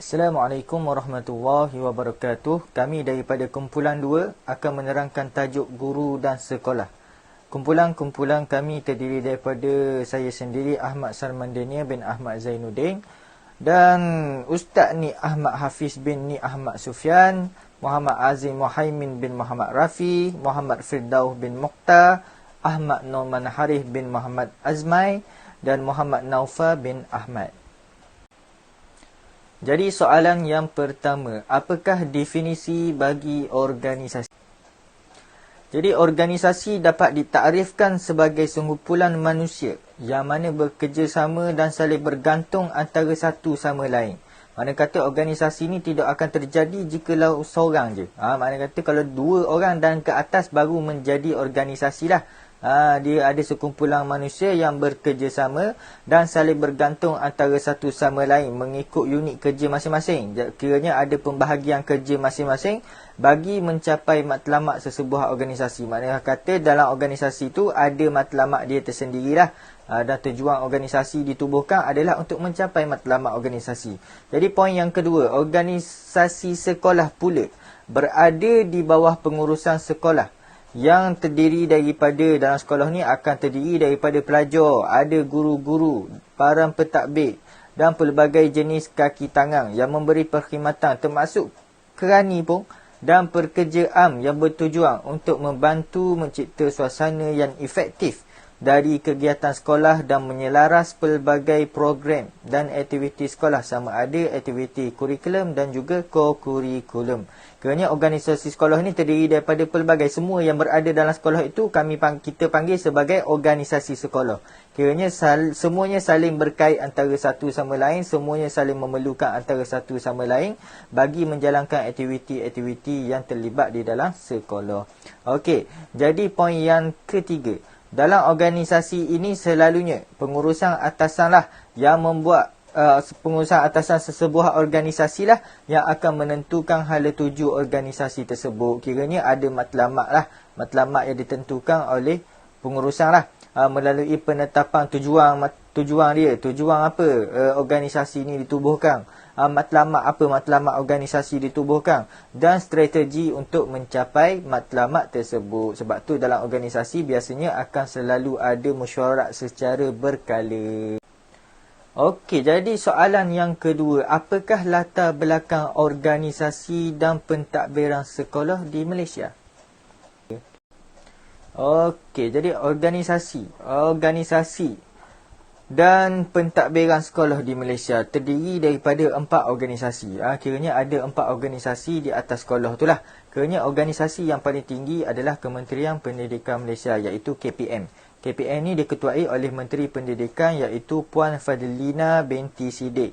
Assalamualaikum warahmatullahi wabarakatuh. Kami daripada kumpulan 2 akan menerangkan tajuk guru dan sekolah. Kumpulan-kumpulan kami terdiri daripada saya sendiri, Ahmad Salmandania bin Ahmad Zainuddin, dan Ustaz Ni Ahmad Hafiz bin Ni Ahmad Sufyan, Muhammad Azim Muhaimin bin Muhammad Rafi, Muhammad Firdaus bin Mukhtar, Ahmad Norman Harith bin Muhammad Azmai, dan Muhammad Naufa bin Ahmad. Jadi soalan yang pertama, apakah definisi bagi organisasi? Jadi organisasi dapat ditakrifkan sebagai sekumpulan manusia yang mana bekerjasama dan saling bergantung antara satu sama lain. Mana kata organisasi ni tidak akan terjadi jikalau seorang je. Mana kata kalau dua orang dan ke atas baru menjadi organisasi lah. Dia ada sekumpulan manusia yang bekerjasama dan saling bergantung antara satu sama lain mengikut unit kerja masing-masing. Kiranya ada pembahagian kerja masing-masing bagi mencapai matlamat sesebuah organisasi. Maknanya kata dalam organisasi itu ada matlamat dia tersendirilah. Dan tujuan organisasi ditubuhkan adalah untuk mencapai matlamat organisasi. Jadi poin yang kedua, organisasi sekolah pula berada di bawah pengurusan sekolah, yang terdiri daripada, dalam sekolah ni akan terdiri daripada pelajar, ada guru-guru, para pentadbir dan pelbagai jenis kaki tangan yang memberi perkhidmatan termasuk kerani pun dan pekerja am yang bertujuan untuk membantu mencipta suasana yang efektif dari kegiatan sekolah dan menyelaras pelbagai program dan aktiviti sekolah, sama ada aktiviti kurikulum dan juga ko-kurikulum. Kerana organisasi sekolah ini terdiri daripada pelbagai, semua yang berada dalam sekolah itu kita panggil sebagai organisasi sekolah. Kiranya semuanya saling berkait antara satu sama lain, semuanya saling memerlukan antara satu sama lain bagi menjalankan aktiviti-aktiviti yang terlibat di dalam sekolah. Okey, jadi poin yang ketiga. Dalam organisasi ini selalunya pengurusan atasan lah yang membuat pengurusan atasan sesebuah organisasi lah yang akan menentukan hala tuju organisasi tersebut. Kiranya ada matlamat lah, matlamat yang ditentukan oleh pengurusan lah, melalui penetapan tujuan dia, tujuan apa organisasi ini ditubuhkan, matlamat apa matlamat organisasi ditubuhkan, dan strategi untuk mencapai matlamat tersebut. Sebab tu dalam organisasi biasanya akan selalu ada mesyuarat secara berkala. Okey, jadi soalan yang kedua, apakah latar belakang organisasi dan pentadbiran sekolah di Malaysia? Okey, jadi organisasi dan pentadbiran sekolah di Malaysia terdiri daripada 4 organisasi. Kiranya ada 4 organisasi di atas sekolah itulah. Kiranya organisasi yang paling tinggi adalah Kementerian Pendidikan Malaysia, iaitu KPM. KPM ni diketuai oleh Menteri Pendidikan, iaitu Puan Fadlina binti Siddiq.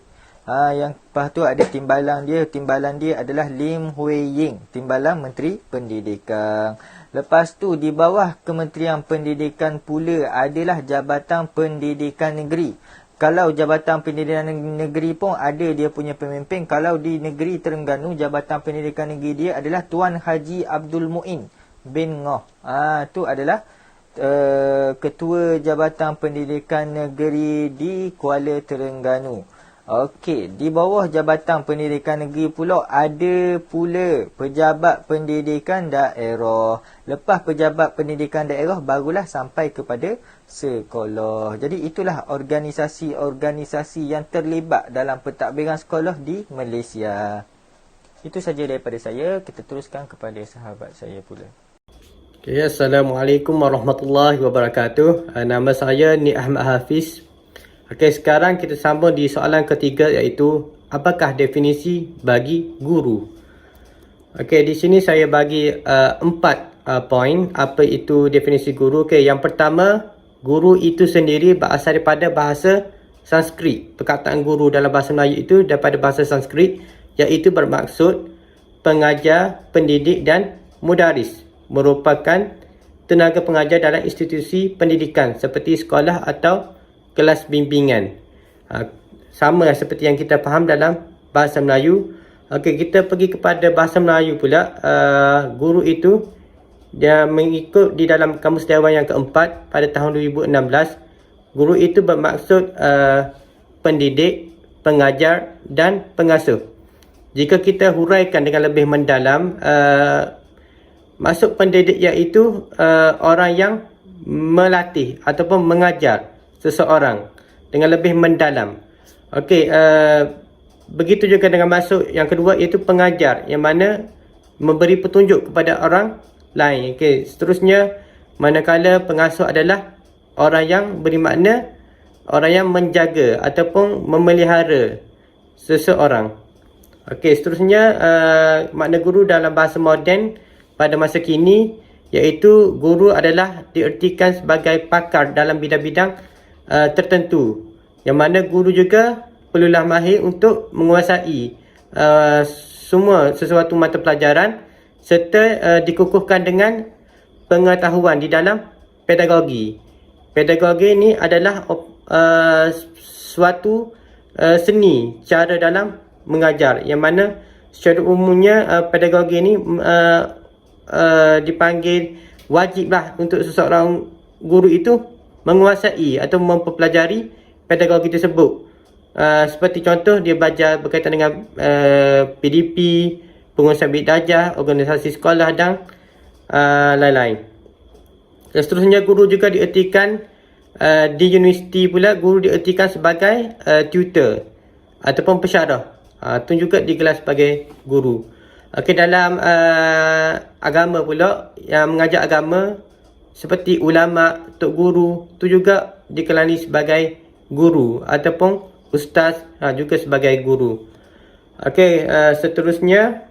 Yang lepas tu ada timbalan dia adalah Lim Hui Ying, timbalan Menteri Pendidikan. Lepas tu di bawah Kementerian Pendidikan pula adalah Jabatan Pendidikan Negeri. Kalau Jabatan Pendidikan Negeri pun ada dia punya pemimpin. Kalau di negeri Terengganu, Jabatan Pendidikan Negeri dia adalah Tuan Haji Abdul Muin bin Ngoh. Tu adalah Ketua Jabatan Pendidikan Negeri di Kuala Terengganu. Okey, di bawah Jabatan Pendidikan Negeri pula ada pula Pejabat Pendidikan Daerah. Lepas Pejabat Pendidikan Daerah barulah sampai kepada sekolah. Jadi itulah organisasi-organisasi yang terlibat dalam pentadbiran sekolah di Malaysia. Itu saja daripada saya. Kita teruskan kepada sahabat saya pula. Okay, Assalamualaikum warahmatullahi wabarakatuh. Nama saya Ni Ahmad Hafiz. Okey, sekarang kita sambung di soalan ketiga, iaitu apakah definisi bagi guru. Okey, di sini saya bagi 4 poin apa itu definisi guru. Okey, yang pertama, guru itu sendiri berasal daripada bahasa Sanskrit. Perkataan guru dalam bahasa Melayu itu daripada bahasa Sanskrit, iaitu bermaksud pengajar, pendidik dan mudaris, merupakan tenaga pengajar dalam institusi pendidikan seperti sekolah atau kelas bimbingan. Sama seperti yang kita faham dalam bahasa Melayu. Okey, kita pergi kepada bahasa Melayu pula. Guru itu dia mengikut di dalam Kamus Dewan yang keempat pada tahun 2016. Guru itu bermaksud pendidik, pengajar dan pengasuh. jika kita huraikan dengan lebih mendalam, maksud pendidik iaitu orang yang melatih ataupun mengajar seseorang dengan lebih mendalam. Okey, begitu juga dengan maksud yang kedua iaitu pengajar, yang mana memberi petunjuk kepada orang lain. Okey, seterusnya manakala pengasuh adalah orang yang bermakna orang yang menjaga ataupun memelihara seseorang. Okey, seterusnya makna guru dalam bahasa moden pada masa kini iaitu guru adalah diertikan sebagai pakar dalam bidang-bidang tertentu, yang mana guru juga perlulah mahir untuk menguasai semua sesuatu mata pelajaran serta dikukuhkan dengan pengetahuan di dalam pedagogi. Pedagogi ini adalah suatu seni cara dalam mengajar, yang mana secara umumnya pedagogi ini dipanggil wajiblah untuk seseorang guru itu menguasai atau mempelajari pedagogi tersebut. Seperti contoh, dia belajar berkaitan dengan PDP, pengurusan bidik darjah, organisasi sekolah dan lain-lain. Dan seterusnya guru juga diertikan di universiti pula, guru diertikan sebagai tutor ataupun pensyarah. Itu juga digelar sebagai guru. Okey, dalam agama pula, yang mengajar agama seperti ulama, tok guru, itu juga dikelani sebagai guru ataupun ustaz, juga sebagai guru. Okey, seterusnya.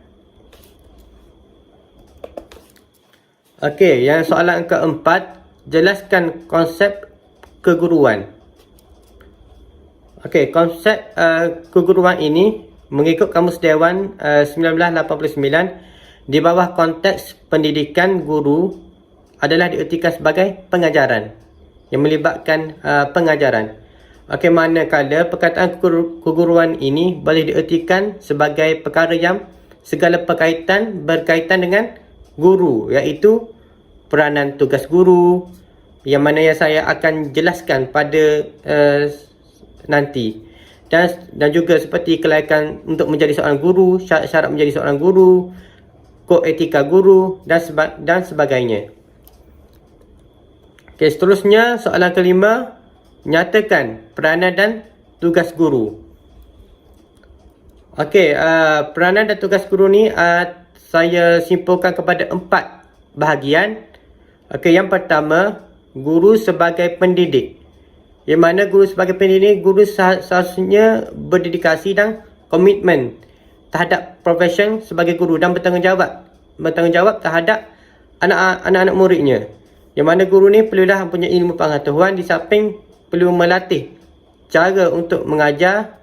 Okey, yang soalan keempat, jelaskan konsep keguruan. Okey, konsep keguruan ini mengikut Kamus Dewan 1989, di bawah konteks pendidikan, guru adalah diertikan sebagai pengajaran yang melibatkan pengajaran. Okey, manakala perkataan keguruan ini boleh diertikan sebagai perkara yang segala berkaitan dengan guru, iaitu peranan tugas guru, yang mana yang saya akan jelaskan pada nanti. Dan juga seperti kelayakan untuk menjadi seorang guru, syarat menjadi seorang guru, kod etika guru dan sebagainya. Okey, seterusnya soalan kelima, nyatakan peranan dan tugas guru. Okey, peranan dan tugas guru ni saya simpulkan kepada 4 bahagian. Okey, yang pertama, guru sebagai pendidik. Yang mana guru sebagai pendidik, guru seharusnya berdedikasi dan komitmen terhadap profesion sebagai guru dan bertanggungjawab terhadap anak-anak muridnya. Yang mana guru ni perlulah mempunyai ilmu pengetahuan, di samping perlu melatih cara untuk mengajar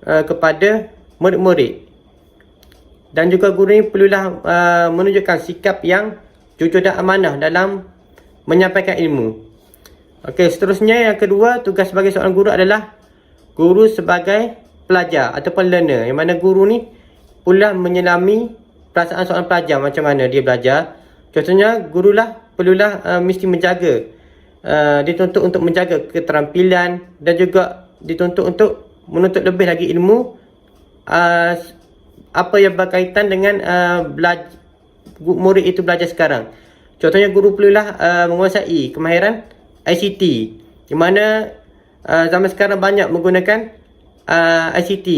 kepada murid-murid. Dan juga guru ni perlulah menunjukkan sikap yang jujur dan amanah dalam menyampaikan ilmu. Okey, seterusnya yang kedua, tugas sebagai seorang guru adalah guru sebagai pelajar ataupun learner, yang mana guru ni pula menyelami perasaan seorang pelajar, macam mana dia belajar. Contohnya, gurulah perlulah mesti menjaga, dituntut untuk menjaga keterampilan, dan juga dituntut untuk menuntut lebih lagi ilmu apa yang berkaitan dengan murid itu belajar sekarang. Contohnya, guru perlulah menguasai kemahiran ICT, di mana zaman sekarang banyak menggunakan ICT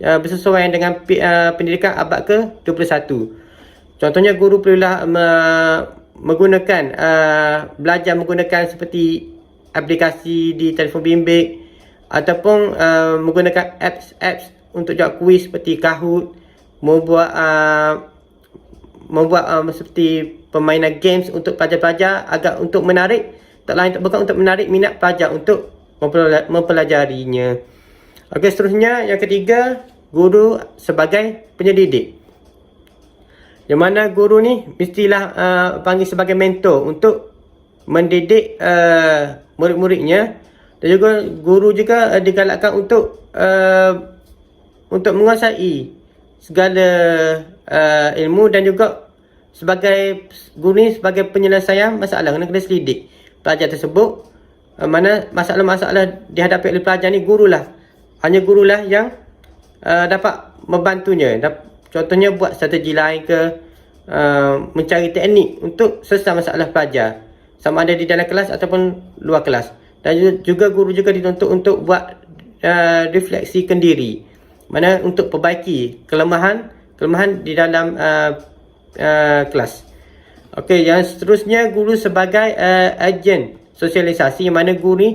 bersesuaian dengan pendidikan abad ke-21. Contohnya, guru perlulah belajar menggunakan seperti aplikasi di telefon bimbit, ataupun menggunakan apps untuk jawab kuis seperti Kahoot, membuat seperti permainan games untuk pelajar-pelajar agar untuk menarik, tak lain tak bukan, untuk menarik minat pelajar untuk mempelajarinya. Okey, seterusnya yang ketiga, guru sebagai penyelidik. Yang mana guru ni mestilah panggil sebagai mentor untuk mendidik murid-muridnya, dan juga guru juga digalakkan untuk menguasai segala ilmu, dan juga sebagai guru ni sebagai penyelesaian masalah, kena selidik pelajar tersebut. Mana masalah-masalah dihadapi oleh pelajar ni, hanya gurulah yang dapat membantunya. Contohnya buat strategi lain ke, mencari teknik untuk selesai masalah pelajar, sama ada di dalam kelas ataupun luar kelas. Dan juga guru juga dituntut untuk buat refleksikan diri, mana untuk perbaiki kelemahan di dalam kelas. Okey, yang seterusnya guru sebagai agen sosialisasi, yang mana guru ni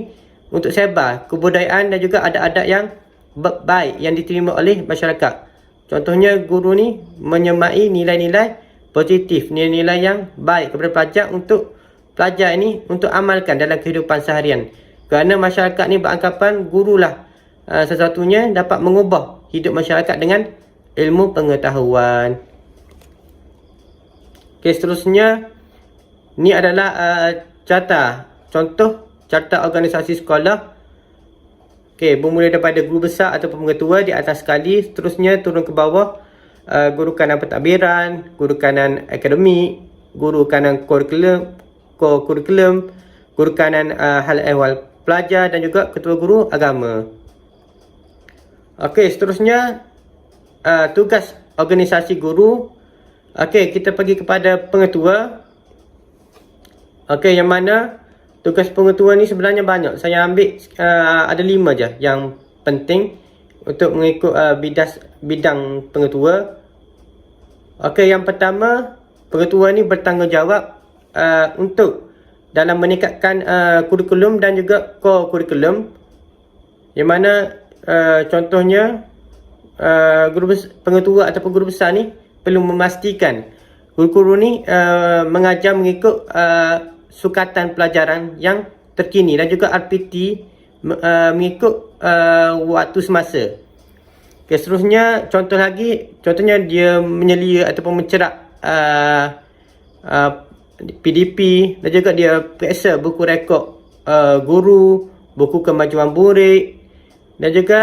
untuk sebar kebudayaan dan juga adat-adat yang baik yang diterima oleh masyarakat. Contohnya guru ni menyemai nilai-nilai positif, nilai-nilai yang baik kepada pelajar untuk pelajar ini untuk amalkan dalam kehidupan seharian. Kerana masyarakat ni beranggapan gurulah sesatunya dapat mengubah hidup masyarakat dengan ilmu pengetahuan. Okey, seterusnya ni adalah contoh carta organisasi sekolah. Okey, bermula daripada guru besar ataupun pengetua di atas sekali, seterusnya turun ke bawah, guru kanan pentadbiran, guru kanan akademik, guru kanan kurikulum, guru kanan hal ehwal pelajar dan juga ketua guru agama. Okey, seterusnya tugas organisasi guru. Okey, kita pergi kepada pengetua. Okey, yang mana tugas pengetua ni sebenarnya banyak. Saya ambil ada 5 je yang penting untuk mengikut bidang pengetua. Okey, yang pertama, pengetua ni bertanggungjawab untuk dalam meningkatkan kurikulum dan juga core kurikulum, yang mana contohnya pengetua ataupun guru besar ni perlu memastikan guru-guru ni mengajar mengikut sukatan pelajaran yang terkini dan juga RPT mengikut waktu semasa. Okay, seterusnya contohnya dia menyelia ataupun mencerak PDP dan juga dia periksa buku rekod guru, buku kemajuan murid dan juga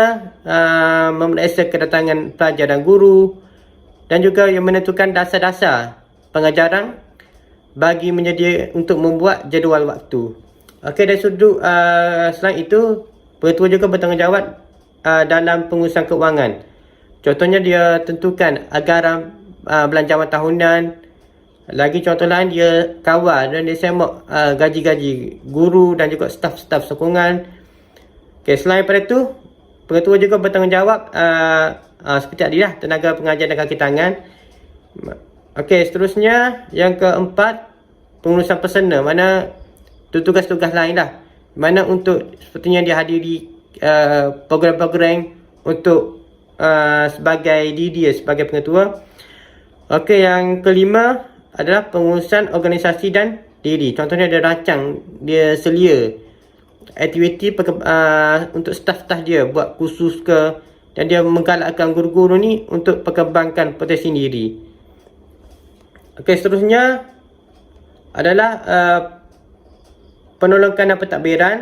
memeriksa kedatangan pelajar dan guru, dan juga yang menentukan dasar-dasar pengajaran bagi menyedia untuk membuat jadual waktu. Okey, dari sudut selain itu, pengetua juga bertanggungjawab dalam pengurusan keuangan. Contohnya dia tentukan anggaran belanjawan tahunan. Lagi contoh lain, dia kawal dan dia semak gaji-gaji guru dan juga staf-staf sokongan. Okey, selain daripada itu, pengetua juga bertanggungjawab seperti tadi lah, tenaga pengajar dan kaki tangan. Okey, seterusnya yang keempat, pengurusan personal, mana tugas-tugas lain lah, mana untuk sepertinya dia hadiri program-program untuk sebagai dia sebagai pengetua. Okey, yang kelima adalah pengurusan organisasi dan diri. Contohnya dia rancang, dia selia aktiviti untuk staf-staf dia buat kursus ke, dan dia menggalakkan guru-guru ni untuk perkembangkan potensi diri. Okey, seterusnya adalah penolongan dan pentadbiran,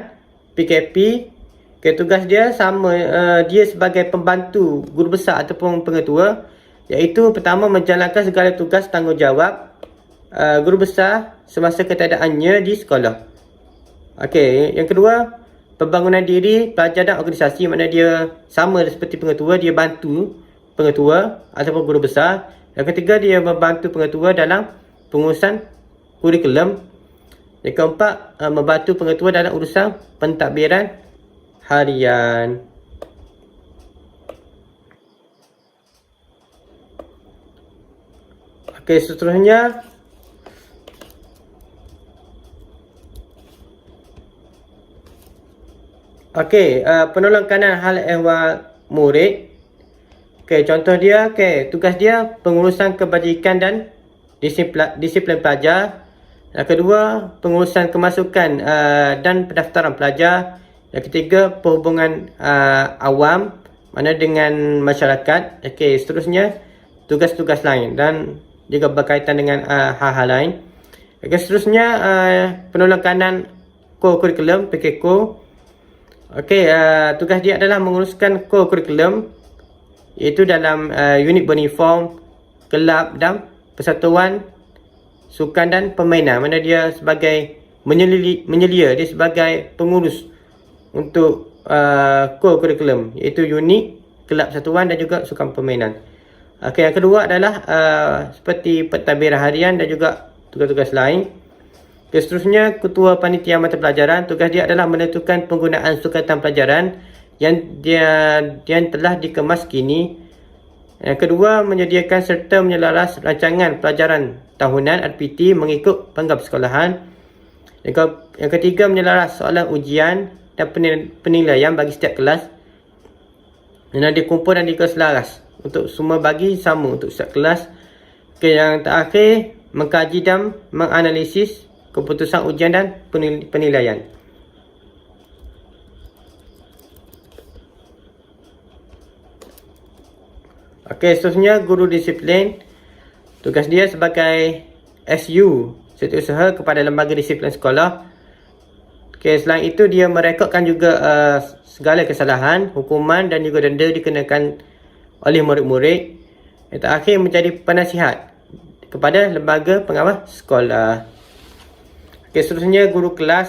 PKP. Okay, tugas dia sama, dia sebagai pembantu guru besar ataupun pengetua, iaitu pertama menjalankan segala tugas tanggungjawab guru besar semasa ketiadaannya di sekolah. Okey, yang kedua, pembangunan diri pelajar dan organisasi, mana dia sama seperti pengetua, dia bantu pengetua ataupun guru besar. Yang ketiga, dia membantu pengetua dalam pengurusan kurikulum. Yang keempat, membantu pengetua dalam urusan pentadbiran harian. Okey, seterusnya penolong kanan hal ehwal murid. Okey, contoh dia, tugas dia pengurusan kebajikan dan disiplin pelajar. Yang kedua, pengurusan kemasukan dan pendaftaran pelajar. Yang ketiga, perhubungan awam, mana dengan masyarakat. Okey, seterusnya tugas-tugas lain dan juga berkaitan dengan hal-hal lain. Okey, seterusnya penolong kanan core kurikulum, PKCO. Okey, tugas dia adalah menguruskan core kurikulum, iaitu dalam unit beruniform, kelab dan persatuan sukan dan permainan, mana dia sebagai menyelia, dia sebagai pengurus untuk core kurikulum, iaitu unit, kelab satuan dan juga sukan permainan. Okey, yang kedua adalah seperti pentadbiran harian dan juga tugas-tugas lain. Okay, seterusnya, ketua panitia mata pelajaran, tugas dia adalah menentukan penggunaan sukatan pelajaran yang telah dikemas kini. Yang kedua, menyediakan serta menyelaras rancangan pelajaran tahunan RPT mengikut penggal persekolahan. Yang ketiga, menyelaras soalan ujian dan penilaian bagi setiap kelas. Dan dikumpul dan dikelaras untuk semua bagi sama untuk setiap kelas. Okay, yang terakhir, mengkaji dan menganalisis keputusan ujian dan penilaian. Okey, seterusnya guru disiplin. Tugas dia sebagai SU, setiausaha kepada lembaga disiplin sekolah. Okey, selain itu dia merekodkan juga segala kesalahan, hukuman dan juga denda dikenakan oleh murid-murid. Yang terakhir, menjadi penasihat kepada lembaga pengawas sekolah. Okey, seterusnya guru kelas.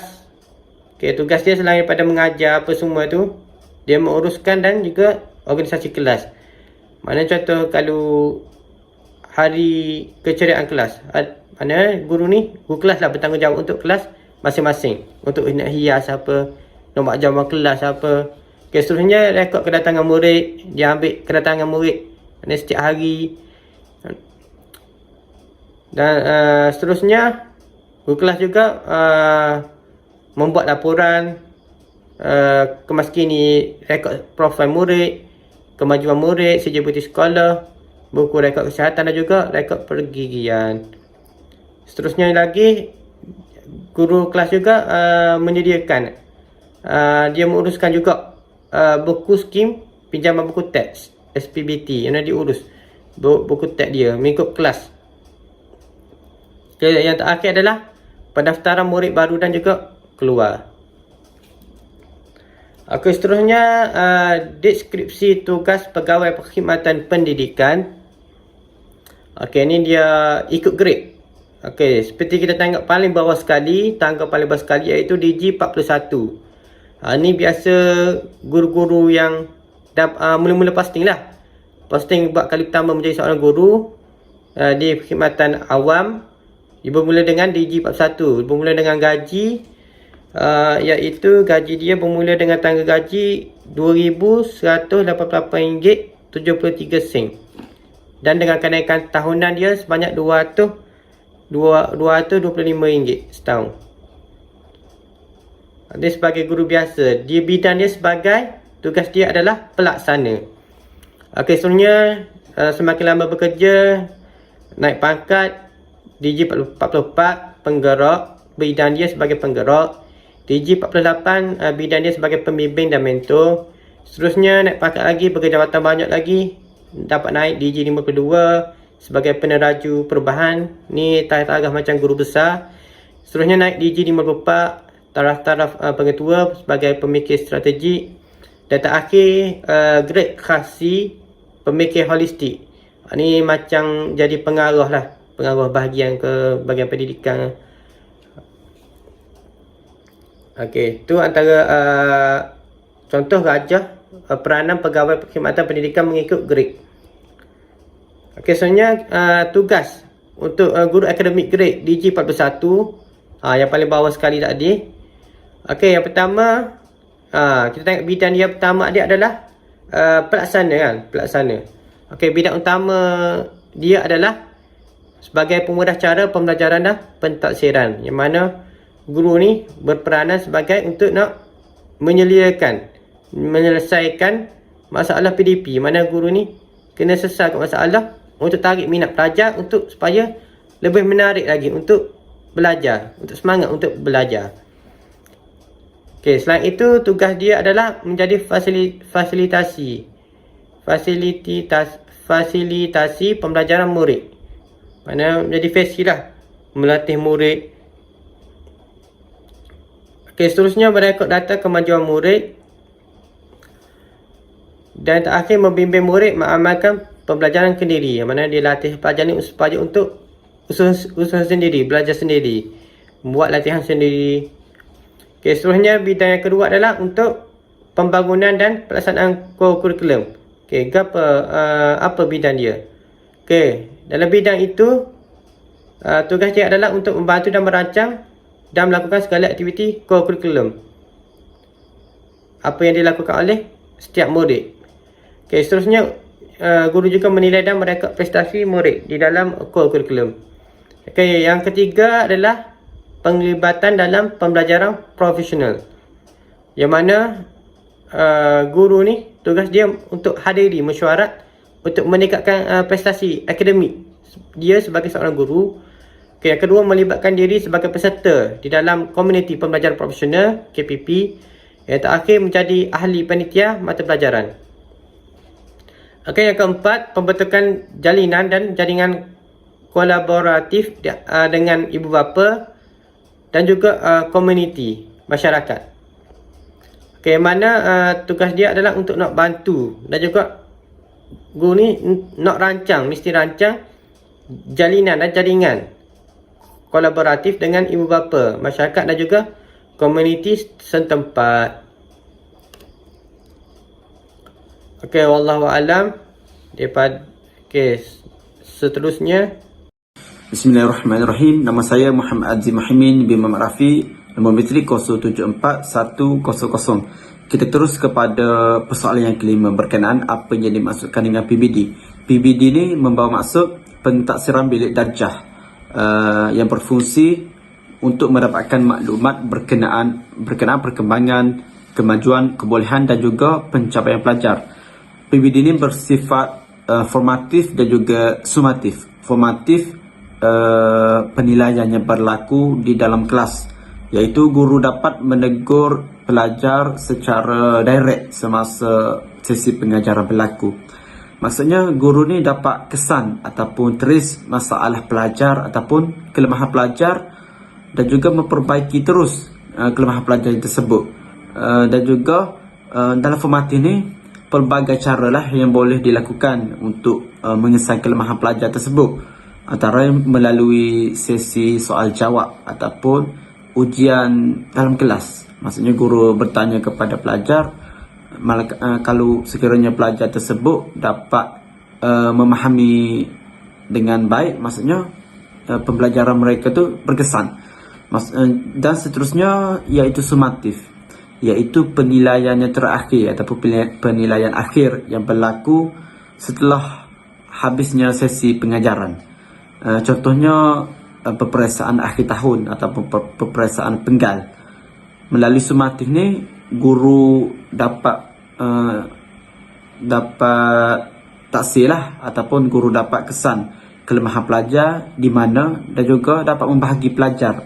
Okey, tugas dia selain daripada mengajar apa semua tu, dia menguruskan dan juga organisasi kelas. Mana contoh kalau hari keceriaan kelas, mana guru kelas lah bertanggungjawab untuk kelas masing-masing, untuk nak hias apa, nak buat jawapan kelas apa. Okay, seterusnya rekod kedatangan murid, dia ambil kedatangan murid mana setiap hari. Dan seterusnya guru kelas juga membuat laporan kemas kini rekod profil murid, kemajuan murid, selebriti sekolah, buku rekod kesihatan dan juga rekod pergigian. Seterusnya lagi, guru kelas juga menyediakan, dia menguruskan juga buku skim pinjaman buku teks SPBT yang diurus buku teks dia mengikut kelas. Okay, yang terakhir adalah pendaftaran murid baru dan juga keluar. Okey, seterusnya deskripsi tugas pegawai perkhidmatan pendidikan. Okey, ni dia ikut grade. Okey, seperti kita tengok paling bawah sekali, tangga paling bawah sekali iaitu DG 41. Ni biasa guru-guru yang mula-mula posting lah. Posting buat kali pertama menjadi seorang guru di perkhidmatan awam. Dia bermula dengan DG 41, bermula dengan gaji iaitu gaji dia bermula dengan tangga gaji RM2,188.73 dan dengan kenaikan tahunan dia sebanyak RM225 setahun. Dia sebagai guru biasa, dia bidang dia sebagai tugas dia adalah pelaksana. Okey, seterusnya semakin lama bekerja, naik pangkat DG 44 penggerak, bidang dia sebagai penggerak. DG 48 bidang dia sebagai pembimbing dan mentor. Seterusnya naik pangkat lagi, berjabatan banyak lagi, dapat naik DG 52 sebagai peneraju perubahan. Ni taraf macam guru besar. Seterusnya naik DG 54 taraf pengetua sebagai pemikir strategi. Dan terakhir grade khasi pemikir holistik. Ni macam jadi pengarah lah, pengarah bahagian ke bahagian pendidikan. Okey, itu antara contoh rajah peranan pegawai perkhidmatan pendidikan mengikut grade. Okey, sebenarnya tugas untuk guru akademik grade DG 41, yang paling bawah sekali tadi. Okey, yang pertama, kita tengok bidang dia pertama dia adalah pelaksana kan, pelaksana. Okey, bidang utama dia adalah sebagai pemudah cara pembelajaran dan pentaksiran, yang mana guru ni berperanan sebagai untuk nak menyelesaikan masalah PDP, mana guru ni kena selesaikan masalah untuk tarik minat pelajar untuk supaya lebih menarik lagi untuk belajar, untuk semangat untuk belajar. Okey, selain itu tugas dia adalah menjadi fasilitasi pembelajaran murid. Mana menjadi fasil lah, melatih murid. Okey, seterusnya merekod data kemajuan murid. Dan terakhir membimbing murid mengamalkan pembelajaran sendiri. Yang mana dia latih pelajar ni supaya untuk usaha sendiri, belajar sendiri, buat latihan sendiri. Okey, seterusnya bidang yang kedua adalah untuk pembangunan dan pelaksanaan kurikulum. Okey, apa bidang dia? Okey, dalam bidang itu tugas dia adalah untuk membantu dan merancang dan melakukan segala aktiviti co-curriculum. Apa yang dilakukan oleh setiap murid. Okey, seterusnya guru juga menilai dan merekod prestasi murid di dalam co-curriculum. Okey, yang ketiga adalah penglibatan dalam pembelajaran profesional. Yang mana guru ni tugas dia untuk hadiri mesyuarat untuk meningkatkan prestasi akademik dia sebagai seorang guru. Okay, yang kedua, melibatkan diri sebagai peserta di dalam komuniti pembelajaran profesional KPP. Yang terakhir, menjadi ahli panitia mata pelajaran. Okay, yang keempat, pembentukan jalinan dan jaringan kolaboratif dengan ibu bapa dan juga komuniti masyarakat. Okay, mana tugas dia adalah untuk nak bantu dan juga guru ni nak mesti rancang jalinan dan jaringan kolaboratif dengan ibu bapa, masyarakat dan juga komuniti setempat. Okey, wallahu alam. Seterusnya. Bismillahirrahmanirrahim. Nama saya Muhammad Azim Mahimin bin Muhammad Rafi, nombor metrik 074100. Kita terus kepada persoalan yang kelima berkenaan apa yang dimaksudkan dengan PBD. PBD ni membawa maksud pentaksiran bilik darjah yang berfungsi untuk mendapatkan maklumat berkenaan perkembangan, kemajuan, kebolehan dan juga pencapaian pelajar. PBD ini bersifat formatif dan juga sumatif. Formatif, penilaian yang berlaku di dalam kelas, iaitu guru dapat menegur pelajar secara direct semasa sesi pengajaran berlaku. Maksudnya guru ni dapat kesan ataupun teris masalah pelajar ataupun kelemahan pelajar dan juga memperbaiki terus kelemahan pelajar tersebut. Dan juga dalam format ini pelbagai cara lah yang boleh dilakukan untuk mengesan kelemahan pelajar tersebut. Antara melalui sesi soal jawab ataupun ujian dalam kelas. Maksudnya guru bertanya kepada pelajar, kalau sekiranya pelajar tersebut dapat memahami dengan baik, maksudnya pembelajaran mereka tu berkesan. Dan seterusnya iaitu sumatif, iaitu penilaian yang terakhir ataupun penilaian akhir yang berlaku setelah habisnya sesi pengajaran. Contohnya peperiksaan akhir tahun ataupun peperiksaan penggal. Melalui sumatif ni guru dapat taksir lah ataupun guru dapat kesan kelemahan pelajar di mana dan juga dapat membahagi pelajar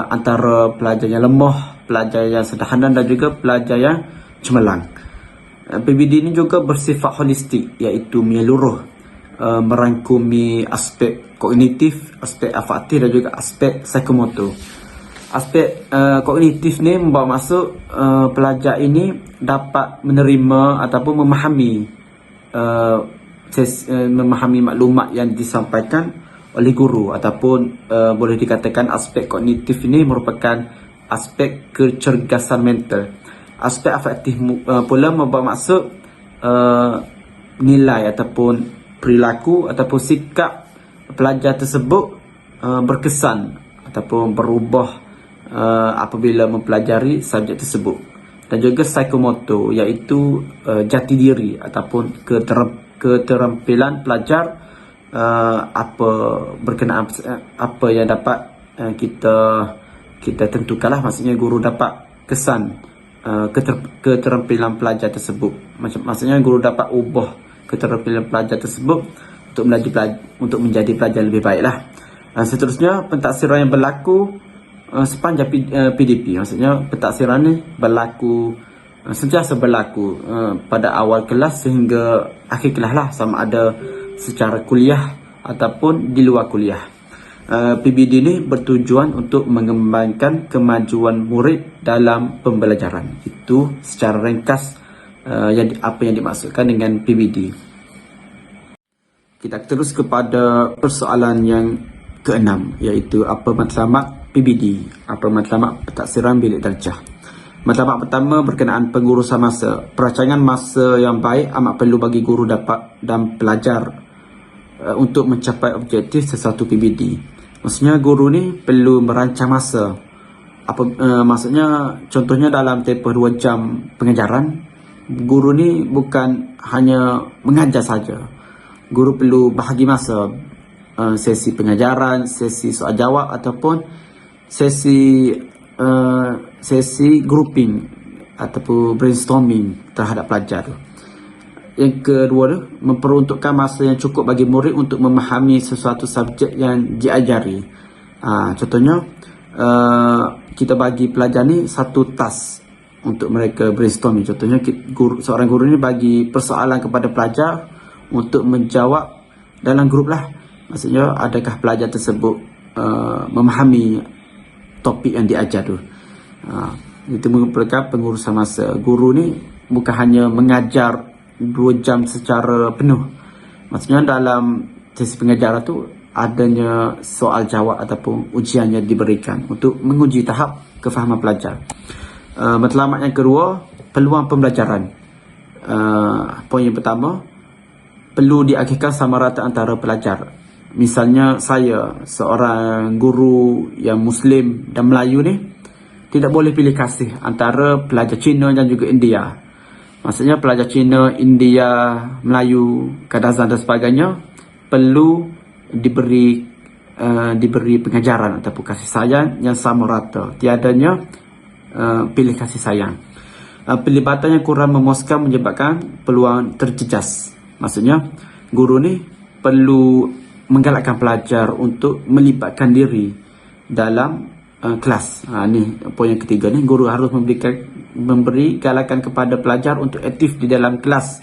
antara pelajar yang lemah, pelajar yang sederhana dan juga pelajar yang cemerlang. PBD ini juga bersifat holistik, iaitu menyeluruh, merangkumi aspek kognitif, aspek afektif dan juga aspek psikomotor. Aspek kognitif ni membawa maksud pelajar ini dapat menerima ataupun memahami maklumat yang disampaikan oleh guru ataupun boleh dikatakan aspek kognitif ini merupakan aspek kecergasan mental. Aspek afektif pula membawa maksud nilai ataupun perilaku ataupun sikap pelajar tersebut berkesan ataupun berubah apabila mempelajari subjek tersebut. Dan juga psikomotor, iaitu jati diri ataupun keterampilan pelajar berkenaan apa yang dapat kita tentukanlah. Maksudnya guru dapat kesan keterampilan pelajar tersebut. Maksudnya guru dapat ubah keterampilan pelajar tersebut untuk menjadi pelajar lebih baiklah. Seterusnya, pentaksiran yang berlaku sepanjang PDP. Maksudnya pentaksiran ni sentiasa berlaku pada awal kelas sehingga akhir kelas lah, sama ada secara kuliah ataupun di luar kuliah. PBD ni bertujuan untuk mengembangkan kemajuan murid dalam pembelajaran. Itu secara ringkas apa yang dimaksudkan dengan PBD. Kita terus kepada persoalan yang keenam, iaitu apa matlamat PBD, apa matlamat pentaksiran bilik darjah. Matlamat pertama berkenaan pengurusan masa. Perancangan masa yang baik amat perlu bagi guru dapat dan pelajar untuk mencapai objektif sesuatu PBD. Maksudnya guru ni perlu merancang masa. Maksudnya contohnya dalam tempoh 2 jam pengajaran, guru ni bukan hanya mengajar saja. Guru perlu bahagi masa, sesi pengajaran, sesi soal jawab ataupun sesi grouping ataupun brainstorming terhadap pelajar tu. Yang kedua tu, memperuntukkan masa yang cukup bagi murid untuk memahami sesuatu subjek yang diajari. Contohnya kita bagi pelajar ni satu task untuk mereka brainstorming. Contohnya seorang guru ni bagi persoalan kepada pelajar untuk menjawab dalam grup lah. Maksudnya adakah pelajar tersebut memahami topik yang diajar tu. Itu merupakan pengurusan masa. Guru ni bukan hanya mengajar 2 jam secara penuh. Maksudnya dalam sesi pengajaran tu adanya soal jawab ataupun ujian yang diberikan untuk menguji tahap kefahaman pelajar. Matlamat yang kedua, peluang pembelajaran. Poin yang pertama, perlu diakhirkan sama rata antara pelajar. Misalnya saya, seorang guru yang Muslim dan Melayu ni, tidak boleh pilih kasih antara pelajar Cina dan juga India. Maksudnya pelajar Cina, India, Melayu, Kadazan dan sebagainya perlu diberi pengajaran ataupun kasih sayang yang sama rata. Tiadanya pilih kasih sayang. Pelibatan yang kurang memuaskan menyebabkan peluang terjejas. Maksudnya guru ni perlu menggalakkan pelajar untuk melibatkan diri dalam kelas. Ni poin yang ketiga ni, guru harus memberi galakan kepada pelajar untuk aktif di dalam kelas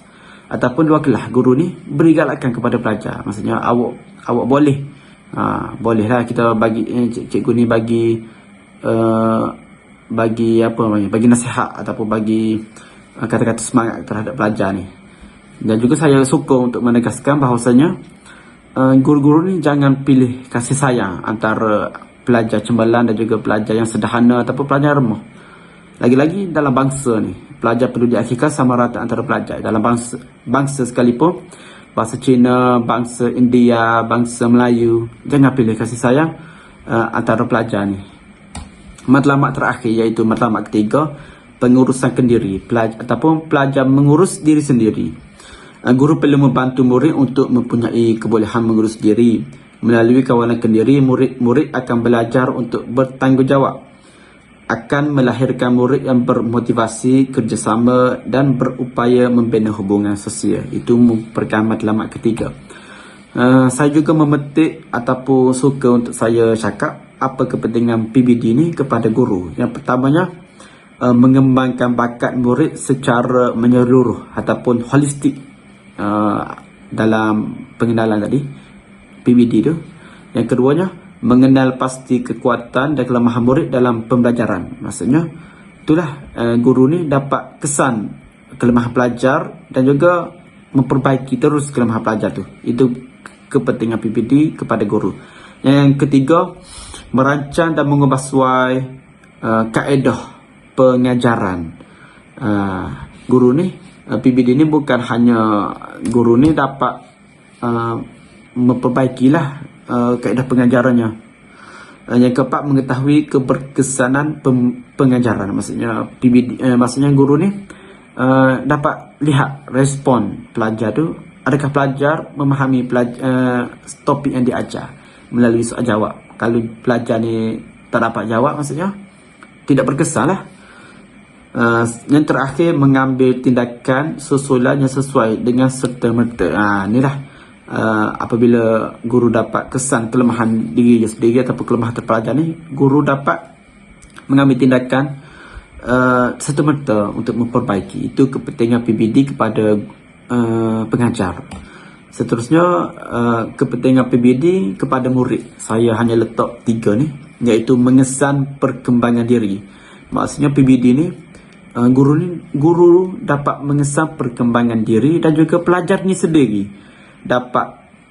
ataupun luar kelas. Guru ni beri galakan kepada pelajar. Maksudnya awak boleh, bolehlah kita bagi cikgu ni bagi bagi nasihat ataupun bagi kata-kata semangat terhadap pelajar ni. Dan juga saya suka untuk menegaskan bahawasanya guru-guru ni jangan pilih kasih sayang antara pelajar cembalan dan juga pelajar yang sederhana ataupun pelajar remah. Lagi-lagi dalam bangsa ni, pelajar perlu diakhirkan sama rata antara pelajar. Dalam bangsa sekalipun, bangsa Cina, bangsa India, bangsa Melayu, jangan pilih kasih sayang antara pelajar ni. Matlamat terakhir iaitu matlamat ketiga, pengurusan kendiri. Pelajar mengurus diri sendiri. Guru perlu membantu murid untuk mempunyai kebolehan mengurus diri. Melalui kawalan kendiri, murid akan belajar untuk bertanggungjawab, akan melahirkan murid yang bermotivasi, kerjasama dan berupaya membina hubungan sosial. Itu merupakan matlamat ketiga. Saya juga memetik ataupun suka untuk saya cakap apa kepentingan PBD ni kepada guru. Yang pertamanya, mengembangkan bakat murid secara menyeluruh ataupun holistik dalam pengenalan tadi PBD tu. Yang keduanya, mengenal pasti kekuatan dan kelemahan murid dalam pembelajaran. Maksudnya itulah guru ni dapat kesan kelemahan pelajar dan juga memperbaiki terus kelemahan pelajar tu. Itu kepentingan PBD kepada guru. Yang ketiga, merancang dan mengubah suai kaedah pengajaran. Guru ni, PBD ni bukan hanya guru ni dapat memperbaikilah kaedah pengajarannya. Yang keempat, mengetahui keberkesanan pengajaran. Maksudnya PBD, maksudnya guru ni dapat lihat respon pelajar tu. Adakah pelajar memahami topik yang diajar melalui soal jawab. Kalau pelajar ni tak dapat jawab, maksudnya tidak berkesan lah. Yang terakhir, mengambil tindakan susulan yang sesuai dengan serta-merta. Inilah apabila guru dapat kesan kelemahan diri sendiri ataupun kelemahan terpelajar ni, guru dapat mengambil tindakan serta-merta untuk memperbaiki. Itu kepentingan PBD kepada pengajar. Seterusnya, kepentingan PBD kepada murid. Saya hanya letak 3 ni, iaitu mengesan perkembangan diri. Maksudnya PBD ni, guru dapat mengesan perkembangan diri dan juga pelajar ni sendiri dapat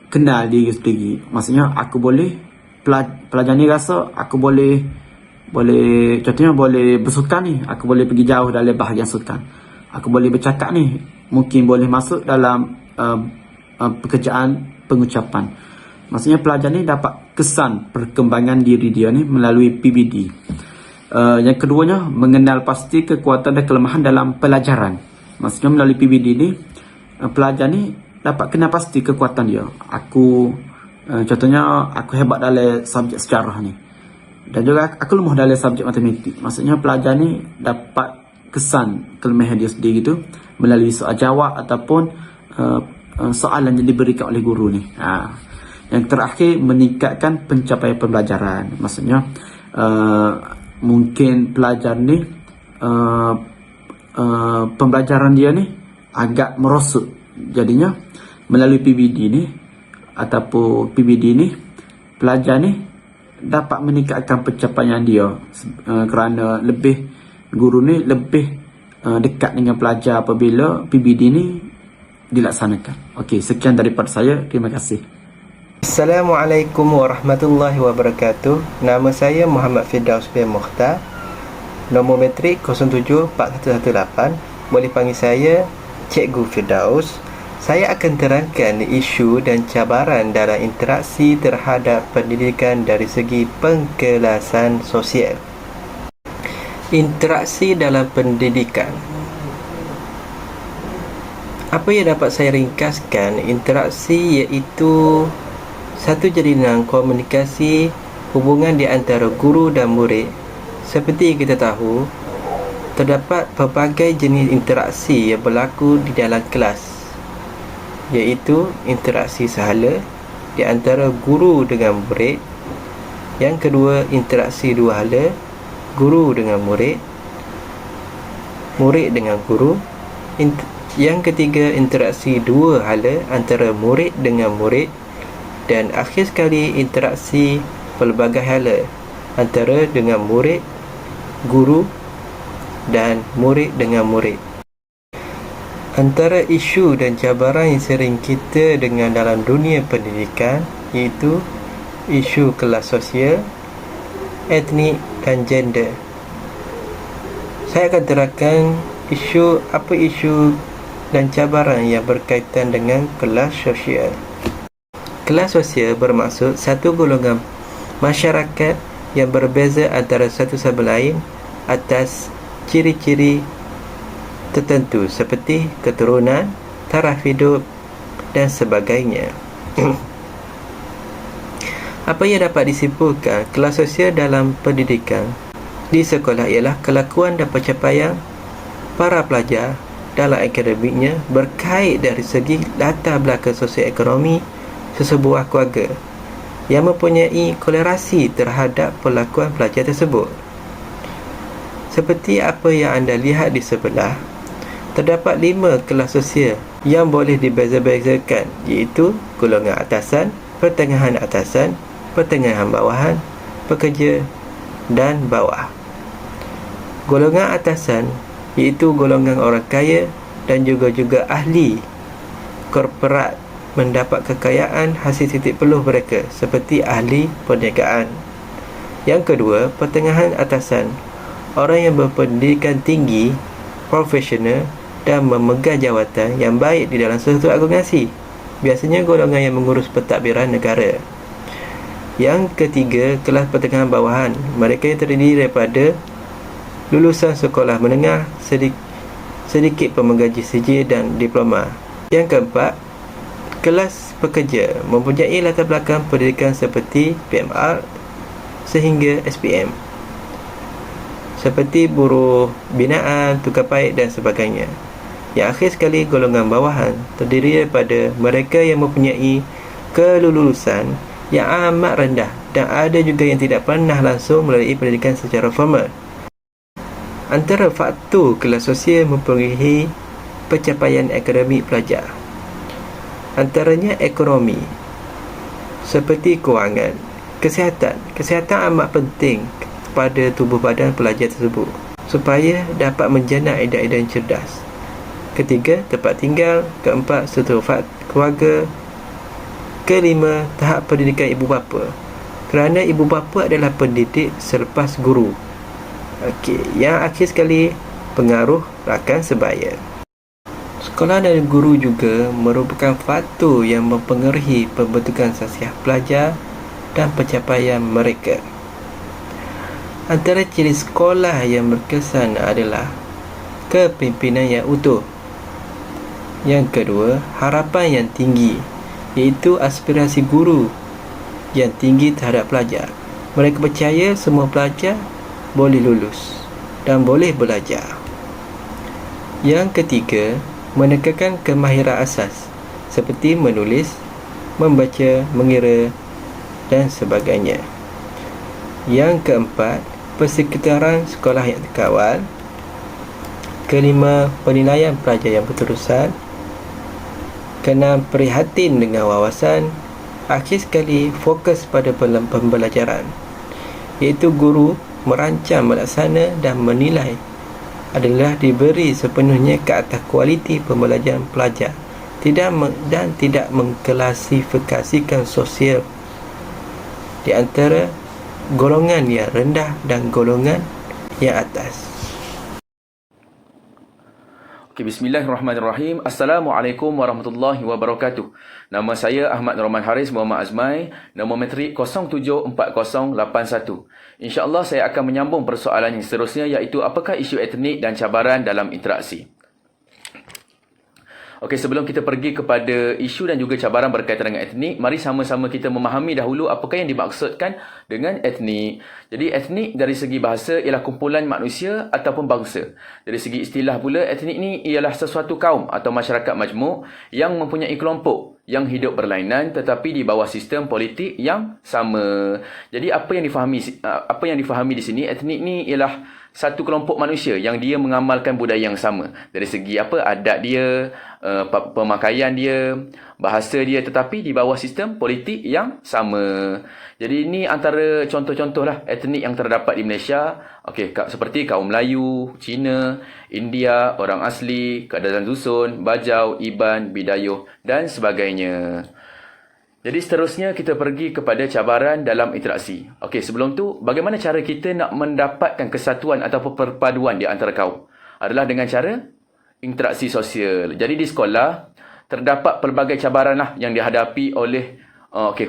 kenal diri sendiri. Maksudnya aku boleh, pelajar ni rasa aku boleh Boleh, contohnya boleh bersukan ni, aku boleh pergi jauh dalam bahagian sukan. Aku boleh bercakap ni, mungkin boleh masuk dalam pekerjaan pengucapan. Maksudnya pelajar ni dapat kesan perkembangan diri dia ni melalui PBD. Yang keduanya, mengenal pasti kekuatan dan kelemahan dalam pelajaran. Maksudnya melalui PBD ni, pelajar ni dapat kenal pasti kekuatan dia. Contohnya, aku hebat dalam subjek sejarah ni. Dan juga aku lemah dalam subjek matematik. Maksudnya pelajar ni dapat kesan kelemahan dia sendiri tu melalui soal jawab ataupun soalan yang diberikan oleh guru ni. Yang terakhir, meningkatkan pencapaian pembelajaran. Maksudnya mungkin pelajar ni pembelajaran dia ni agak merosot. Jadinya melalui PBD ni ataupun PBD ni, pelajar ni dapat meningkatkan pencapaian dia kerana guru ni lebih dekat dengan pelajar apabila PBD ni dilaksanakan. Okey, sekian daripada saya. Terima kasih. Assalamualaikum warahmatullahi wabarakatuh. Nama saya Muhammad Firdaus bin Mukhtar. Nombor metrik 074118. Boleh panggil saya Cikgu Firdaus. Saya akan terangkan isu dan cabaran dalam interaksi terhadap pendidikan dari segi pengkelasan sosial. Interaksi dalam pendidikan. Apa yang dapat saya ringkaskan, interaksi iaitu satu jalinan komunikasi hubungan di antara guru dan murid. Seperti yang kita tahu, terdapat pelbagai jenis interaksi yang berlaku di dalam kelas, iaitu interaksi sahala di antara guru dengan murid. Yang kedua, interaksi dua hala, guru dengan murid, murid dengan guru. Yang ketiga, interaksi dua hala antara murid dengan murid. Dan akhir sekali, interaksi pelbagai hala antara dengan murid, guru dan murid dengan murid. Antara isu dan cabaran yang sering kita dengar dalam dunia pendidikan iaitu isu kelas sosial, etnik dan gender. Saya akan terangkan isu dan cabaran yang berkaitan dengan kelas sosial. Kelas sosial bermaksud satu golongan masyarakat yang berbeza antara satu sama lain atas ciri-ciri tertentu seperti keturunan, taraf hidup dan sebagainya. Apa yang dapat disimpulkan kelas sosial dalam pendidikan di sekolah ialah kelakuan dan pencapaian para pelajar dalam akademiknya berkait dari segi latar belakang sosio-ekonomi sesebuah keluarga yang mempunyai kolerasi terhadap perlakuan pelajar tersebut. Seperti apa yang anda lihat di sebelah, terdapat 5 kelas sosial yang boleh dibeza-bezakan, iaitu golongan atasan, pertengahan atasan, pertengahan bawahan, pekerja dan bawah. Golongan atasan iaitu golongan orang kaya dan juga ahli korporat mendapat kekayaan hasil titik peluh mereka seperti ahli perniagaan. Yang kedua, pertengahan atasan, orang yang berpendidikan tinggi, profesional dan memegang jawatan yang baik di dalam suatu agregasi, biasanya golongan yang mengurus pentadbiran negara. Yang ketiga, kelas pertengahan bawahan, mereka yang terdiri daripada lulusan sekolah menengah, sedikit pemegang GCJ dan diploma. Yang keempat, kelas pekerja, mempunyai latar belakang pendidikan seperti PMR sehingga SPM, seperti buruh binaan, tukar paid dan sebagainya. Yang akhir sekali, golongan bawahan, terdiri daripada mereka yang mempunyai kelulusan yang amat rendah dan ada juga yang tidak pernah langsung melalui pendidikan secara formal. Antara faktor kelas sosial mempengaruhi pencapaian akademik pelajar, antaranya ekonomi, seperti kewangan, kesihatan. Kesihatan amat penting kepada tubuh badan pelajar tersebut supaya dapat menjana idea-idea yang cerdas. Ketiga, tempat tinggal. Keempat, struktur keluarga. Kelima, tahap pendidikan ibu bapa, kerana ibu bapa adalah pendidik selepas guru. Yang akhir sekali, pengaruh rakan sebaya. Sekolah dan guru juga merupakan faktor yang mempengaruhi pembentukan sasiah pelajar dan pencapaian mereka. Antara ciri sekolah yang berkesan adalah kepimpinan yang utuh. Yang kedua, harapan yang tinggi, iaitu aspirasi guru yang tinggi terhadap pelajar. Mereka percaya semua pelajar boleh lulus dan boleh belajar. Yang ketiga, menekankan kemahiran asas seperti menulis, membaca, mengira dan sebagainya. Yang keempat, persekitaran sekolah yang terkawal. Kelima, penilaian pelajar yang berterusan. Keenam, prihatin dengan wawasan. Akhir sekali, fokus pada pembelajaran, iaitu guru merancang, melaksana dan menilai adalah diberi sepenuhnya ke atas kualiti pembelajaran pelajar, dan tidak mengklasifikasikan sosial di antara golongan yang rendah dan golongan yang atas. Okay, bismillahirrahmanirrahim. Assalamualaikum warahmatullahi wabarakatuh. Nama saya Ahmad Norman Haris Muhammad Azmai, nombor metrik 074081. InsyaAllah saya akan menyambung persoalan yang seterusnya, iaitu apakah isu etnik dan cabaran dalam interaksi. Okey, sebelum kita pergi kepada isu dan juga cabaran berkaitan dengan etnik, mari sama-sama kita memahami dahulu apakah yang dimaksudkan dengan etnik. Jadi etnik dari segi bahasa ialah kumpulan manusia ataupun bangsa. Dari segi istilah pula, etnik ni ialah sesuatu kaum atau masyarakat majmuk yang mempunyai kelompok yang hidup berlainan tetapi di bawah sistem politik yang sama. Jadi apa yang difahami di sini, etnik ni ialah satu kelompok manusia yang dia mengamalkan budaya yang sama. Dari segi adat dia, pemakaian dia, bahasa dia, tetapi di bawah sistem politik yang sama. Jadi ini antara contoh-contoh lah etnik yang terdapat di Malaysia. Okey, seperti kaum Melayu, Cina, India, orang asli, Kadazan Dusun, Bajau, Iban, Bidayuh dan sebagainya. Jadi seterusnya kita pergi kepada cabaran dalam interaksi. Okey, sebelum tu, bagaimana cara kita nak mendapatkan kesatuan ataupun perpaduan di antara kaum? Adalah dengan cara interaksi sosial. Jadi di sekolah, terdapat pelbagai cabaran lah yang dihadapi oleh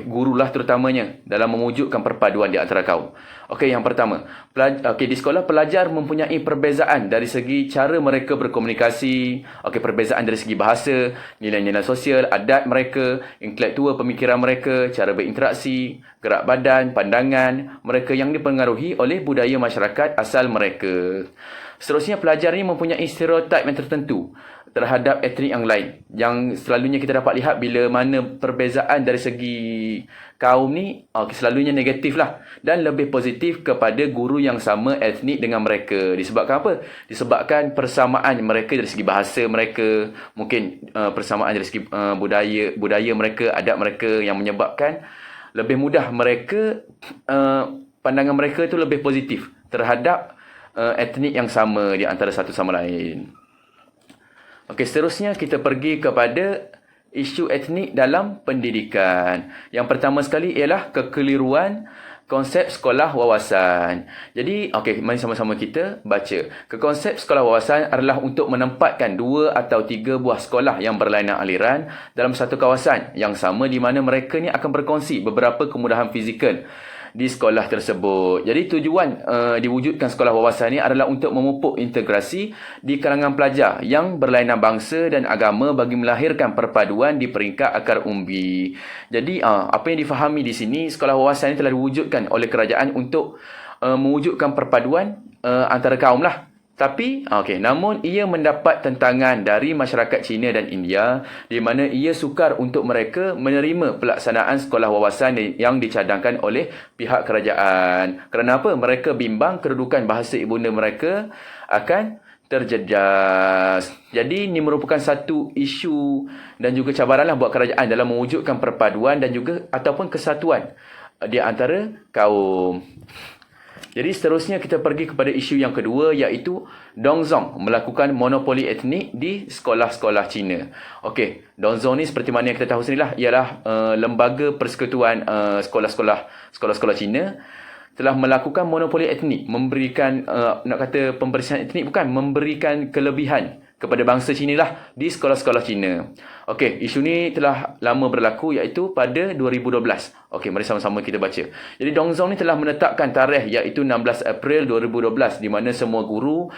guru lah terutamanya dalam mewujudkan perpaduan di antara kaum. Okey, yang pertama, di sekolah pelajar mempunyai perbezaan dari segi cara mereka berkomunikasi, perbezaan dari segi bahasa, nilai-nilai sosial, adat mereka, intelektual pemikiran mereka, cara berinteraksi, gerak badan, pandangan mereka yang dipengaruhi oleh budaya masyarakat asal mereka. Seterusnya, pelajar ini mempunyai stereotip yang tertentu terhadap etnik yang lain, yang selalunya kita dapat lihat bila mana perbezaan dari segi kaum ni selalunya negatif lah, dan lebih positif kepada guru yang sama etnik dengan mereka. Disebabkan apa? Disebabkan persamaan mereka dari segi bahasa mereka, mungkin persamaan dari segi budaya mereka, adat mereka, yang menyebabkan lebih mudah mereka pandangan mereka itu lebih positif terhadap etnik yang sama di antara satu sama lain. Okey, seterusnya kita pergi kepada isu etnik dalam pendidikan. Yang pertama sekali ialah kekeliruan konsep sekolah wawasan. Jadi, mari sama-sama kita baca. Konsep sekolah wawasan adalah untuk menempatkan 2 atau 3 buah sekolah yang berlainan aliran dalam satu kawasan yang sama, di mana mereka ni akan berkongsi beberapa kemudahan fizikal di sekolah tersebut. Jadi tujuan diwujudkan sekolah wawasan ini adalah untuk memupuk integrasi di kalangan pelajar yang berlainan bangsa dan agama bagi melahirkan perpaduan di peringkat akar umbi. Jadi apa yang difahami di sini, sekolah wawasan ini telah diwujudkan oleh kerajaan untuk mewujudkan perpaduan antara kaum lah. Tapi, namun ia mendapat tentangan dari masyarakat Cina dan India, di mana ia sukar untuk mereka menerima pelaksanaan sekolah wawasan yang dicadangkan oleh pihak kerajaan. Kerana apa? Mereka bimbang kedudukan bahasa ibunda mereka akan terjejas. Jadi, ini merupakan satu isu dan juga cabaranlah buat kerajaan dalam mewujudkan perpaduan dan juga ataupun kesatuan di antara kaum. Jadi seterusnya kita pergi kepada isu yang kedua, iaitu Dongzong melakukan monopoli etnik di sekolah-sekolah Cina. Dongzong ni seperti mana yang kita tahu sendirilah, ialah lembaga persekutuan sekolah-sekolah Cina telah melakukan monopoli etnik, memberikan nak kata pemberian etnik bukan, memberikan kelebihan kepada bangsa Cina lah di sekolah-sekolah Cina. Okey, isu ni telah lama berlaku iaitu pada 2012. Okey, mari sama-sama kita baca. Jadi Dong Zong ni telah menetapkan tarikh iaitu 16 April 2012 di mana semua guru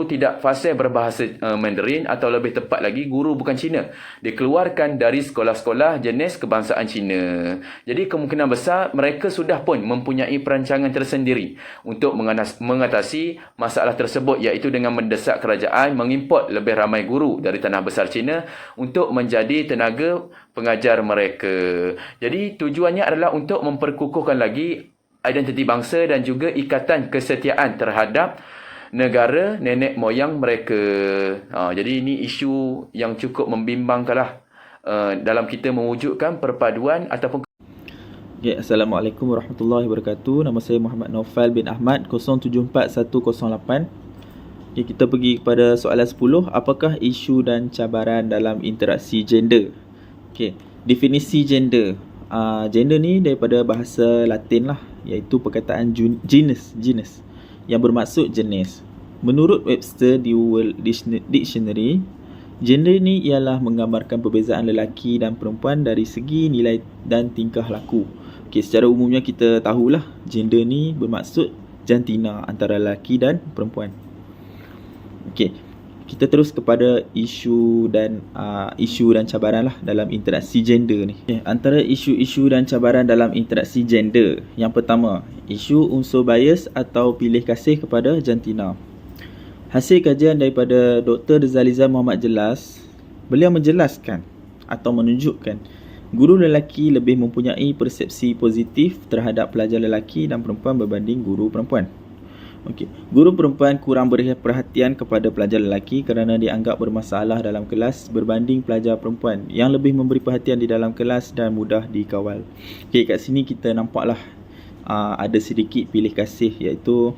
tidak fasih berbahasa Mandarin atau lebih tepat lagi guru bukan Cina dikeluarkan dari sekolah-sekolah jenis kebangsaan Cina. Jadi kemungkinan besar mereka sudah pun mempunyai perancangan tersendiri untuk mengatasi masalah tersebut iaitu dengan mendesak kerajaan mengimport lebih ramai guru dari tanah besar Cina untuk menjadi tenaga pengajar mereka. Jadi tujuannya adalah untuk memperkukuhkan lagi identiti bangsa dan juga ikatan kesetiaan terhadap negara nenek moyang mereka. Jadi ini isu yang cukup membimbangkanlah dalam kita mewujudkan perpaduan ataupun. Okay, Assalamualaikum warahmatullahi wabarakatuh. Nama saya Muhammad Naufal bin Ahmad, 074108. Okay, kita pergi kepada soalan 10. Apakah isu dan cabaran dalam interaksi gender? Okay, definisi gender. Gender ni daripada bahasa Latin lah, iaitu perkataan genus yang bermaksud jenis. Menurut Webster di World Dictionary, gender ni ialah menggambarkan perbezaan lelaki dan perempuan dari segi nilai dan tingkah laku. Okay, secara umumnya kita tahulah gender ni bermaksud jantina antara lelaki dan perempuan. Okey, kita terus kepada isu dan cabaran lah dalam interaksi gender ni. Okay, antara isu-isu dan cabaran dalam interaksi gender. Yang pertama, isu unsur bias atau pilih kasih kepada jantina. Hasil kajian daripada Dr. Zaliza Muhammad Jelas, beliau menjelaskan atau menunjukkan guru lelaki lebih mempunyai persepsi positif terhadap pelajar lelaki dan perempuan berbanding guru perempuan. Okey, guru perempuan kurang beri perhatian kepada pelajar lelaki kerana dianggap bermasalah dalam kelas berbanding pelajar perempuan yang lebih memberi perhatian di dalam kelas dan mudah dikawal. Okey, kat sini kita nampaklah ada sedikit pilih kasih, iaitu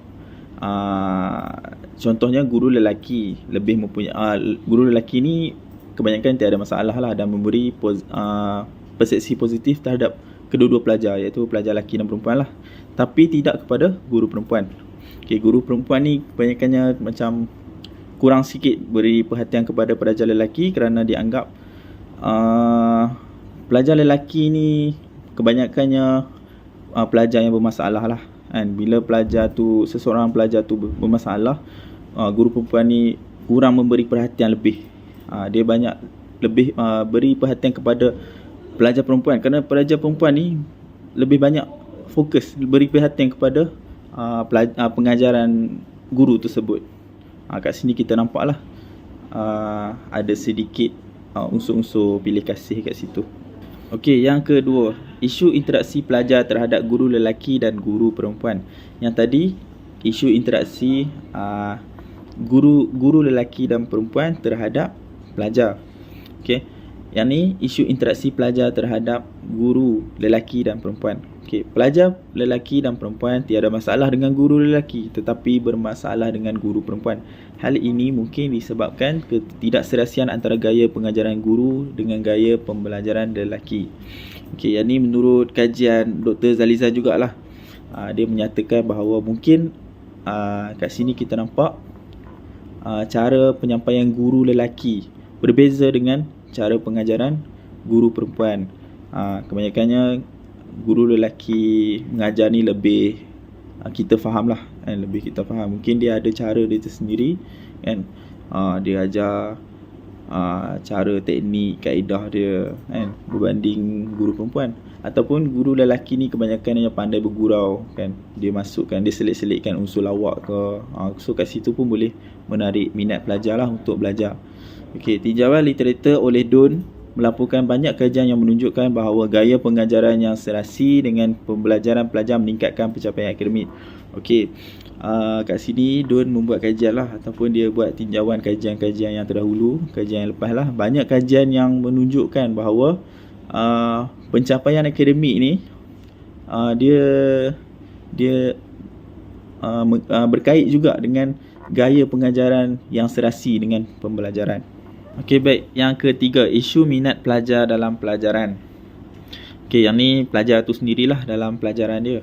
contohnya guru lelaki lebih mempunyai guru lelaki ni kebanyakan tiada masalah lah dan memberi persepsi positif terhadap kedua-dua pelajar, iaitu pelajar lelaki dan perempuan lah, tapi tidak kepada guru perempuan. Okay, guru perempuan ni kebanyakannya macam kurang sikit beri perhatian kepada pelajar lelaki kerana dianggap pelajar lelaki ni kebanyakannya pelajar yang bermasalah lah kan. Bila seseorang pelajar tu bermasalah, guru perempuan ni kurang memberi perhatian lebih. Dia banyak lebih beri perhatian kepada pelajar perempuan kerana pelajar perempuan ni lebih banyak fokus beri perhatian kepada pengajaran guru tersebut. Kat sini kita nampaklah ada sedikit unsur-unsur pilih kasih kat situ. Okey, yang kedua, isu interaksi pelajar terhadap guru lelaki dan guru perempuan. Yang tadi isu interaksi guru lelaki dan perempuan terhadap pelajar. Okey, yang ni isu interaksi pelajar terhadap guru lelaki dan perempuan. Okey, pelajar lelaki dan perempuan tiada masalah dengan guru lelaki tetapi bermasalah dengan guru perempuan. Hal ini mungkin disebabkan ketidakserasian antara gaya pengajaran guru dengan gaya pembelajaran lelaki. Okey, yang ni menurut kajian Dr. Zaliza jugalah. Dia menyatakan bahawa mungkin kat sini kita nampak cara penyampaian guru lelaki berbeza dengan cara pengajaran guru perempuan. Kebanyakannya guru lelaki mengajar ni lebih kita faham lah kan, lebih kita faham. Mungkin dia ada cara dia tersendiri kan. Dia ajar cara teknik kaedah dia kan berbanding guru perempuan. Ataupun guru lelaki ni kebanyakan yang pandai bergurau kan. Dia masukkan, dia selit-selitkan unsur lawak ke. So kat situ pun boleh menarik minat pelajar lah untuk belajar. Okey, tinjauan literatur oleh Don melaporkan banyak kajian yang menunjukkan bahawa gaya pengajaran yang serasi dengan pembelajaran pelajar meningkatkan pencapaian akademik. Okey, kat sini Don membuat kajian lah ataupun dia buat tinjauan kajian-kajian yang terdahulu, kajian yang lepas lah. Banyak kajian yang menunjukkan bahawa pencapaian akademik ni dia berkait juga dengan gaya pengajaran yang serasi dengan pembelajaran. Okey, baik. Yang ketiga, isu minat pelajar dalam pelajaran. Okey, yang ni pelajar tu sendirilah dalam pelajaran dia.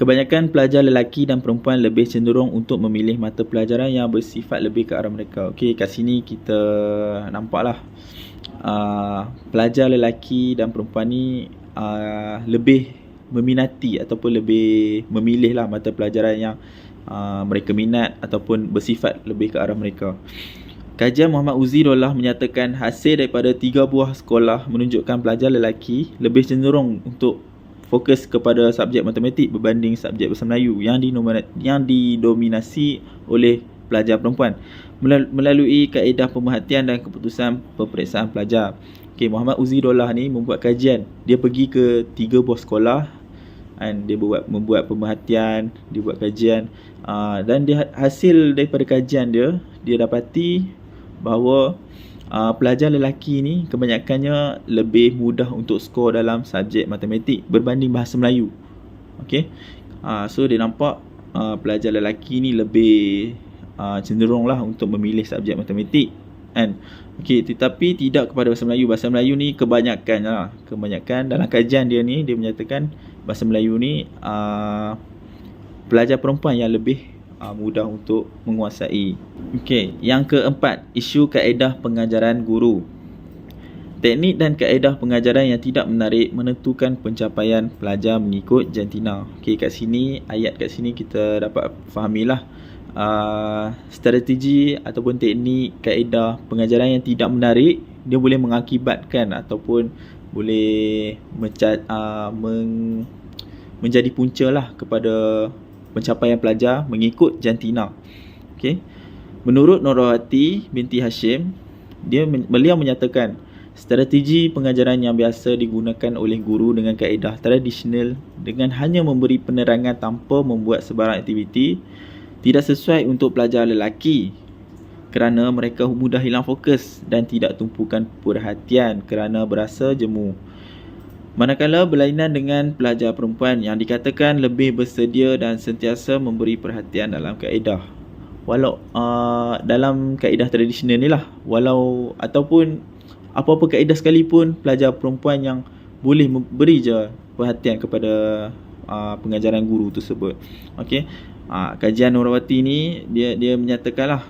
Kebanyakan pelajar lelaki dan perempuan lebih cenderung untuk memilih mata pelajaran yang bersifat lebih ke arah mereka. Okey, kat sini kita nampaklah pelajar lelaki dan perempuan ni lebih meminati ataupun lebih memilih lah mata pelajaran yang mereka minat ataupun bersifat lebih ke arah mereka. Kajian Muhammad Uzirullah menyatakan hasil daripada 3 buah sekolah menunjukkan pelajar lelaki lebih cenderung untuk fokus kepada subjek matematik berbanding subjek bahasa Melayu yang didominasi oleh pelajar perempuan melalui kaedah pemerhatian dan keputusan peperiksaan pelajar. Okey, Muhammad Uzirullah ni membuat kajian. Dia pergi ke 3 buah sekolah dan dia membuat pemerhatian, dia buat kajian dan hasil daripada kajian dia dapati bahawa pelajar lelaki ni kebanyakannya lebih mudah untuk skor dalam subjek matematik berbanding bahasa Melayu. Okey. So dia nampak pelajar lelaki ni lebih cenderunglah untuk memilih subjek matematik kan. Okey, tetapi tidak kepada bahasa Melayu. Bahasa Melayu ni kebanyakan dalam kajian dia ni dia menyatakan bahasa Melayu ni pelajar perempuan yang lebih mudah untuk menguasai. Okey, yang keempat, isu kaedah pengajaran guru. Teknik dan kaedah pengajaran yang tidak menarik menentukan pencapaian pelajar mengikut jantina. Okey, kat sini kita dapat fahamilah strategi ataupun teknik kaedah pengajaran yang tidak menarik dia boleh mengakibatkan ataupun boleh menjadi punca lah kepada pencapaian pelajar mengikut jantina. Okey. Menurut Nurhawati binti Hashim, beliau menyatakan strategi pengajaran yang biasa digunakan oleh guru dengan kaedah tradisional dengan hanya memberi penerangan tanpa membuat sebarang aktiviti tidak sesuai untuk pelajar lelaki kerana mereka mudah hilang fokus dan tidak tumpukan perhatian kerana berasa jemu. Manakala berlainan dengan pelajar perempuan yang dikatakan lebih bersedia dan sentiasa memberi perhatian dalam kaedah. Walau dalam kaedah tradisional ni lah, walau ataupun apa-apa kaedah sekalipun, pelajar perempuan yang boleh beri je perhatian kepada pengajaran guru tersebut. Okey. Kajian Nurhawati ni dia menyatakanlah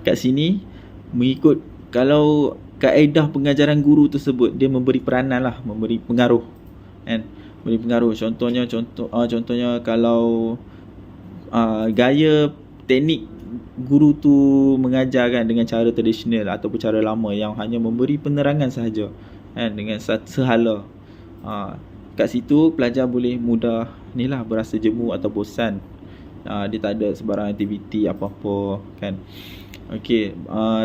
kat sini mengikut kalau kaedah pengajaran guru tersebut dia memberi peranan lah, memberi pengaruh kan, memberi pengaruh. Contohnya kalau gaya teknik guru tu mengajar kan dengan cara tradisional ataupun cara lama yang hanya memberi penerangan sahaja kan dengan sehala, kat situ pelajar boleh mudah berasa jemu atau bosan. Dia tak ada sebarang aktiviti apa-apa kan. Okey,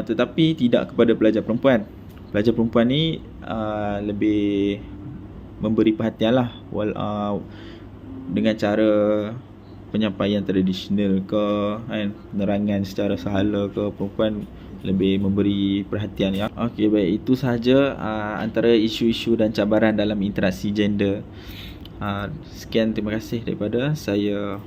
tetapi tidak kepada pelajar perempuan. Pelajar perempuan ni lebih memberi perhatian lah dengan cara penyampaian tradisional ke kan, penerangan secara sahala ke, perempuan lebih memberi perhatian ya. Okey, baik, itu sahaja antara isu-isu dan cabaran dalam interaksi gender. Sekian, terima kasih daripada saya.